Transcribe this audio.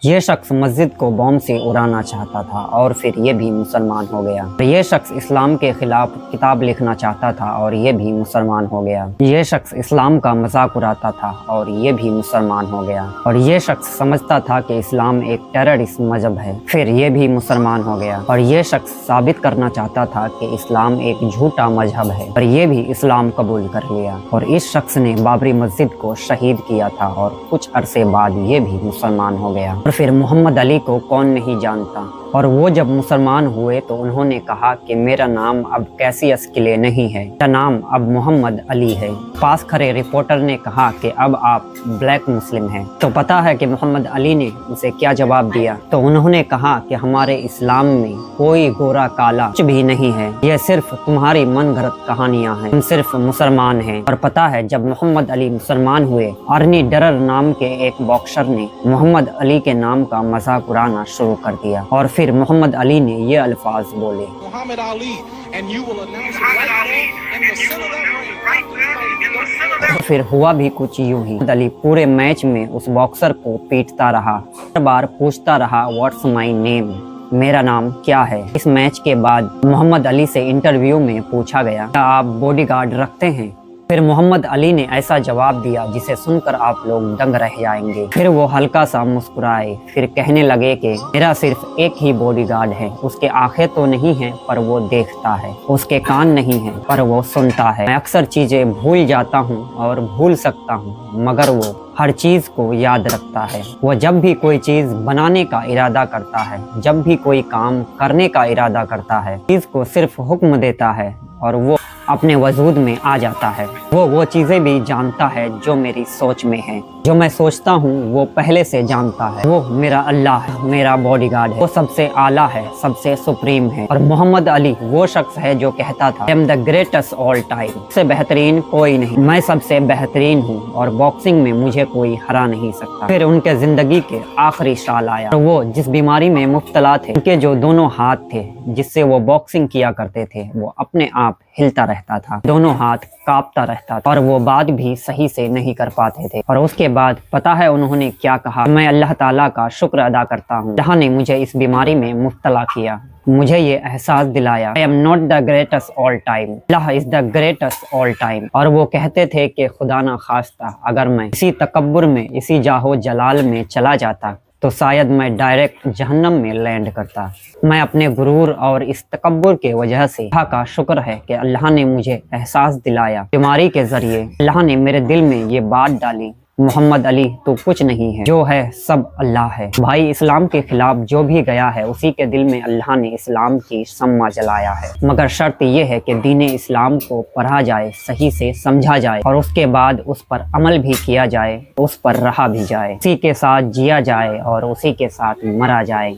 یہ شخص مسجد کو بم سے اڑانا چاہتا تھا اور پھر یہ بھی مسلمان ہو گیا۔ یہ شخص اسلام کے خلاف کتاب لکھنا چاہتا تھا اور یہ بھی مسلمان ہو گیا۔ یہ شخص اسلام کا مذاق اڑاتا تھا اور یہ بھی مسلمان ہو گیا۔ اور یہ شخص سمجھتا تھا کہ اسلام ایک ٹیررسٹ مذہب ہے، پھر یہ بھی مسلمان ہو گیا۔ اور یہ شخص ثابت کرنا چاہتا تھا کہ اسلام ایک جھوٹا مذہب ہے اور یہ بھی اسلام قبول کر لیا۔ اور اس شخص نے بابری مسجد کو شہید کیا تھا اور کچھ عرصے بعد یہ بھی مسلمان ہو گیا۔ اور پھر محمد علی کو کون نہیں جانتا، اور وہ جب مسلمان ہوئے تو انہوں نے کہا کہ میرا نام اب کیسیس کلے نہیں ہے، میرا نام اب محمد علی ہے۔ پاس کھڑے رپورٹر نے کہا کہ اب آپ بلیک مسلم ہیں، تو پتا ہے کہ محمد علی نے اسے کیا جواب دیا؟ تو انہوں نے کہا کہ ہمارے اسلام میں کوئی گورا کالا کچھ بھی نہیں ہے، یہ صرف تمہاری من گھڑت کہانیاں ہیں، ہم صرف مسلمان ہیں۔ اور پتا ہے جب محمد علی مسلمان ہوئے، ارنی ڈرر نام کے ایک باکسر نے محمد علی کے نام کا مذاق اڑانا شروع کر دیا، اور پھر محمد علی نے یہ الفاظ بولے، پھر ہوا بھی کچھ یوں ہی۔ محمد علی پورے میچ میں اس باکسر کو پیٹتا رہا، ہر بار پوچھتا رہا واٹس مائی نیم، میرا نام کیا ہے۔ اس میچ کے بعد محمد علی سے انٹرویو میں پوچھا گیا، کیا آپ باڈی گارڈ رکھتے ہیں؟ پھر محمد علی نے ایسا جواب دیا جسے سن کر آپ لوگ دنگ رہ جائیں گے۔ پھر وہ ہلکا سا مسکرائے، پھر کہنے لگے کہ میرا صرف ایک ہی باڈی گارڈ ہے، اس کے آنکھیں تو نہیں ہیں پر وہ دیکھتا ہے، اس کے کان نہیں ہیں پر وہ سنتا ہے، میں اکثر چیزیں بھول جاتا ہوں اور بھول سکتا ہوں مگر وہ ہر چیز کو یاد رکھتا ہے۔ وہ جب بھی کوئی چیز بنانے کا ارادہ کرتا ہے، جب بھی کوئی کام کرنے کا ارادہ کرتا ہے، چیز کو صرف حکم دیتا ہے اور وہ اپنے وجود میں آ جاتا ہے۔ وہ چیزیں بھی جانتا ہے جو میری سوچ میں ہیں، جو میں سوچتا ہوں وہ پہلے سے جانتا ہے۔ وہ میرا اللہ ہے، میرا باڈی گارڈ ہے، وہ سب سے اعلیٰ ہے، سب سے سپریم ہے۔ اور محمد علی وہ شخص ہے جو کہتا تھا I am the greatest all time، سے بہترین کوئی نہیں، میں سب سے بہترین ہوں اور باکسنگ میں مجھے کوئی ہرا نہیں سکتا۔ پھر ان کے زندگی کے آخری سال آیا اور وہ جس بیماری میں مبتلا تھے، ان کے جو دونوں ہاتھ تھے جس سے وہ باکسنگ کیا کرتے تھے وہ اپنے آپ ہلتا رہتا تھا، دونوں ہاتھ کانپتا رہتا تھا اور وہ بات بھی صحیح سے نہیں کر پاتے تھے۔ اور اس کے بعد پتا ہے انہوں نے کیا کہا؟ میں اللہ تعالیٰ کا شکر ادا کرتا ہوں جہاں نے مجھے اس بیماری میں مبتلا کیا، مجھے یہ احساس دلایا I am not the greatest all time، Allah is the greatest all time۔ اور وہ کہتے تھے کہ خدا نہ خواستہ اگر میں اسی تکبر میں، اسی جاہو جلال میں چلا جاتا تو شاید میں ڈائریکٹ جہنم میں لینڈ کرتا۔ میں اپنے غرور اور اس تکبر کے وجہ سے اللہ کا شکر ہے کہ اللہ نے مجھے احساس دلایا، بیماری کے ذریعے اللہ نے میرے دل میں یہ بات ڈالی، محمد علی تو کچھ نہیں ہے، جو ہے سب اللہ ہے۔ بھائی اسلام کے خلاف جو بھی گیا ہے اسی کے دل میں اللہ نے اسلام کی شمع جلایا ہے، مگر شرط یہ ہے کہ دین اسلام کو پڑھا جائے، صحیح سے سمجھا جائے اور اس کے بعد اس پر عمل بھی کیا جائے، اس پر رہا بھی جائے، اسی کے ساتھ جیا جائے اور اسی کے ساتھ مرا جائے۔